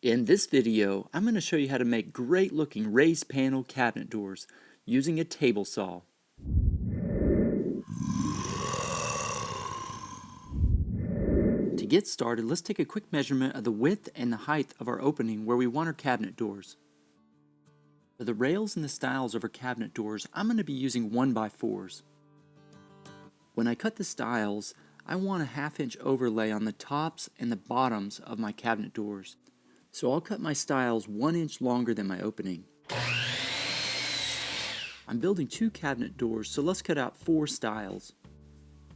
In this video, I'm going to show you how to make great looking raised panel cabinet doors using a table saw. To get started, let's take a quick measurement of the width and the height of our opening where we want our cabinet doors. For the rails and the stiles of our cabinet doors, I'm going to be using 1x4s. When I cut the stiles, I want a 1/2 inch overlay on the tops and the bottoms of my cabinet doors. So I'll cut my stiles 1 inch longer than my opening. I'm building 2 cabinet doors, so let's cut out 4 stiles.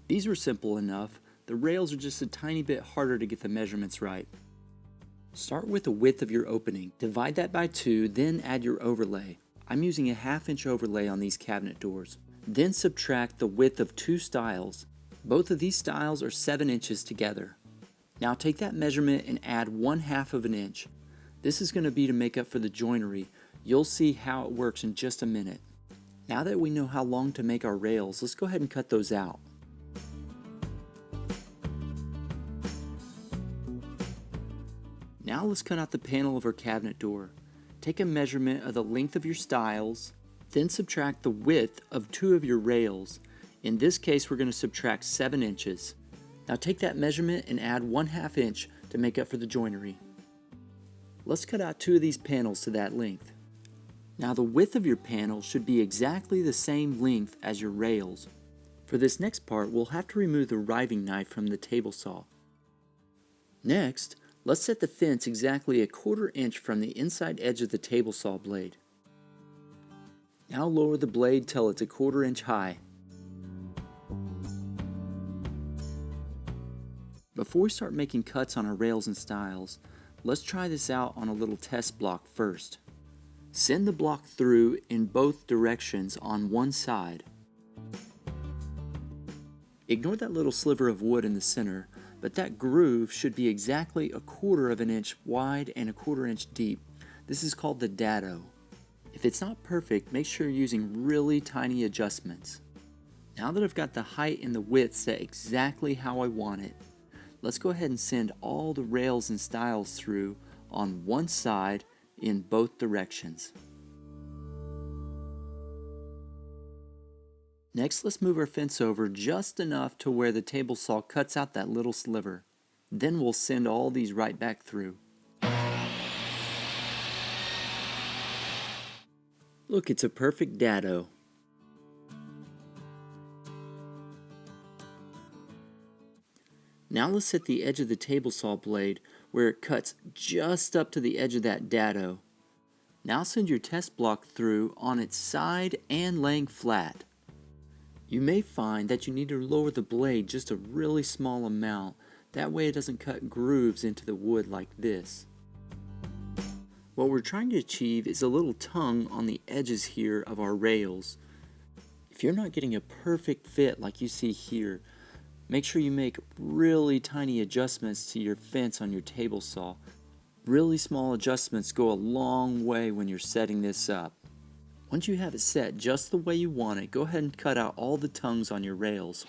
These are simple enough. The rails are just a tiny bit harder to get the measurements right. Start with the width of your opening. Divide that by 2, then add your overlay. I'm using a 1/2 inch overlay on these cabinet doors. Then subtract the width of 2 stiles. Both of these stiles are 7 inches together. Now take that measurement and add 1/2 of an inch. This is going to be to make up for the joinery. You'll see how it works in just a minute. Now that we know how long to make our rails, let's go ahead and cut those out. Now let's cut out the panel of our cabinet door. Take a measurement of the length of your stiles, then subtract the width of 2 of your rails. In this case, we're going to subtract 7 inches. Now take that measurement and add 1/2 inch to make up for the joinery. Let's cut out 2 of these panels to that length. Now the width of your panel should be exactly the same length as your rails. For this next part, we'll have to remove the riving knife from the table saw. Next, let's set the fence exactly a 1/4 inch from the inside edge of the table saw blade. Now lower the blade till it's a 1/4 inch high. Before we start making cuts on our rails and stiles, let's try this out on a little test block first. Send the block through in both directions on one side. Ignore that little sliver of wood in the center, but that groove should be exactly a 1/4 of an inch wide and a 1/4 inch deep. This is called the dado. If it's not perfect, make sure you're using really tiny adjustments. Now that I've got the height and the width set exactly how I want it, let's go ahead and send all the rails and stiles through on one side in both directions. Next, let's move our fence over just enough to where the table saw cuts out that little sliver. Then we'll send all these right back through. Look, it's a perfect dado. Now let's set the edge of the table saw blade where it cuts just up to the edge of that dado. Now send your test block through on its side and laying flat. You may find that you need to lower the blade just a really small amount. That way it doesn't cut grooves into the wood like this. What we're trying to achieve is a little tongue on the edges here of our rails. If you're not getting a perfect fit like you see here, make sure you make really tiny adjustments to your fence on your table saw. Really small adjustments go a long way when you're setting this up. Once you have it set just the way you want it, go ahead and cut out all the tongues on your rails.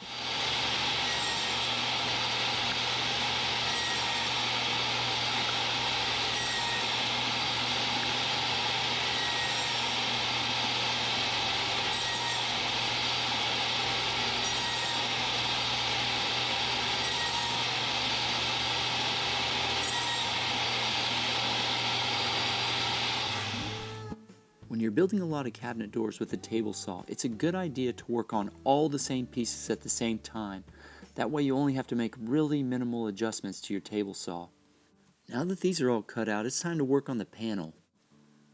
When you're building a lot of cabinet doors with a table saw, it's a good idea to work on all the same pieces at the same time. That way you only have to make really minimal adjustments to your table saw. Now that these are all cut out, it's time to work on the panel.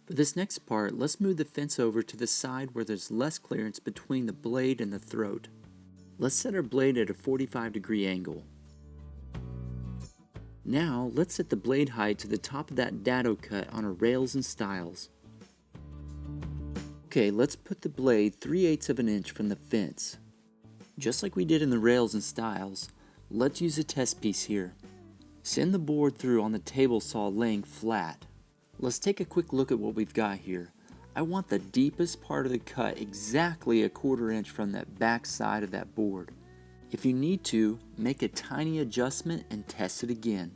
For this next part, let's move the fence over to the side where there's less clearance between the blade and the throat. Let's set our blade at a 45-degree angle. Now let's set the blade height to the top of that dado cut on our rails and stiles. Okay, let's put the blade 3/8 of an inch from the fence. Just like we did in the rails and stiles, let's use a test piece here. Send the board through on the table saw laying flat. Let's take a quick look at what we've got here. I want the deepest part of the cut exactly a 1/4 inch from that back side of that board. If you need to, make a tiny adjustment and test it again.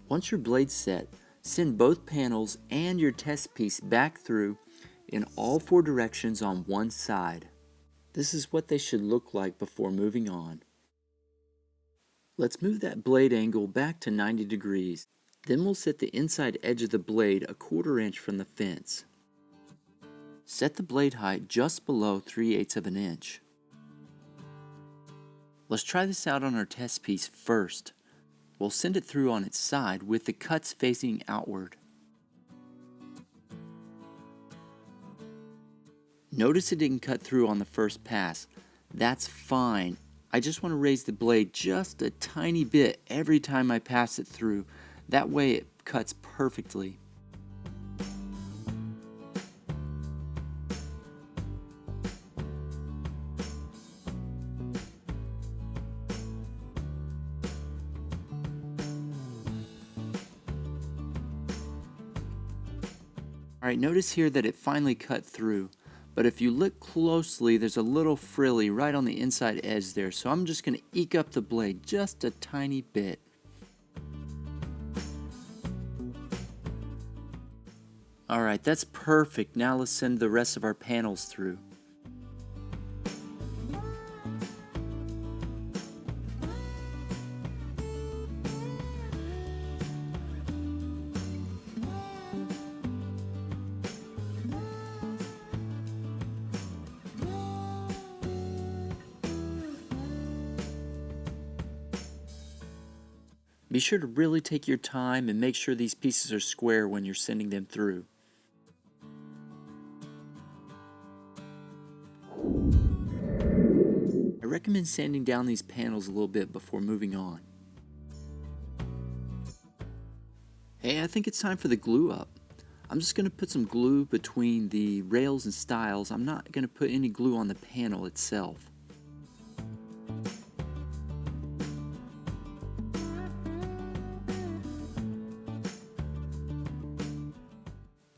Once your blade's set, Send both panels and your test piece back through in all 4 directions on one side. This is what they should look like before moving on. Let's move that blade angle back to 90 degrees. Then we'll set the inside edge of the blade a 1/4 inch from the fence. Set the blade height just below 3/8 of an inch. Let's try this out on our test piece first. We'll send it through on its side with the cuts facing outward. Notice it didn't cut through on the first pass. That's fine. I just want to raise the blade just a tiny bit every time I pass it through. That way it cuts perfectly. Alright, notice here that it finally cut through, but if you look closely, there's a little frilly right on the inside edge there, so I'm just going to eke up the blade just a tiny bit. Alright, that's perfect. Now let's send the rest of our panels through. Be sure to really take your time and make sure these pieces are square when you're sending them through. I recommend sanding down these panels a little bit before moving on. Hey, I think it's time for the glue up. I'm just going to put some glue between the rails and stiles. I'm not going to put any glue on the panel itself.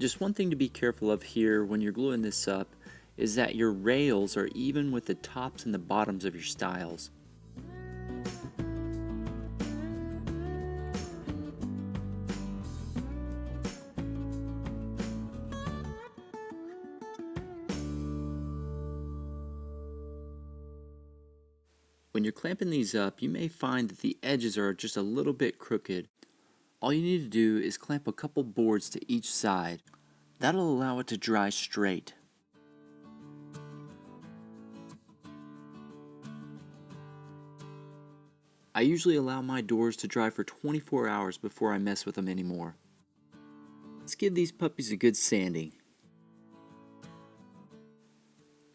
Just one thing to be careful of here when you're gluing this up is that your rails are even with the tops and the bottoms of your stiles. When you're clamping these up, you may find that the edges are just a little bit crooked. All you need to do is clamp a couple boards to each side. That'll allow it to dry straight. I usually allow my doors to dry for 24 hours before I mess with them anymore. Let's give these puppies a good sanding.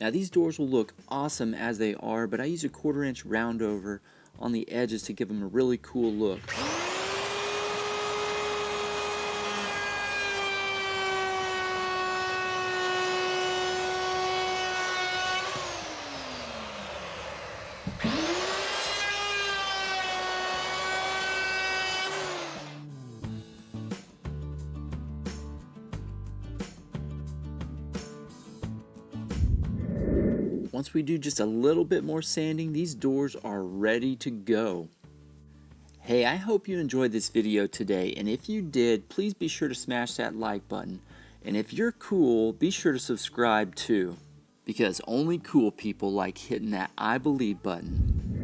Now these doors will look awesome as they are, but I use a 1/4 inch round over on the edges to give them a really cool look. Once we do just a little bit more sanding, these doors are ready to go. Hey, I hope you enjoyed this video today, and if you did, please be sure to smash that like button. And if you're cool, be sure to subscribe too, because only cool people like hitting that I believe button.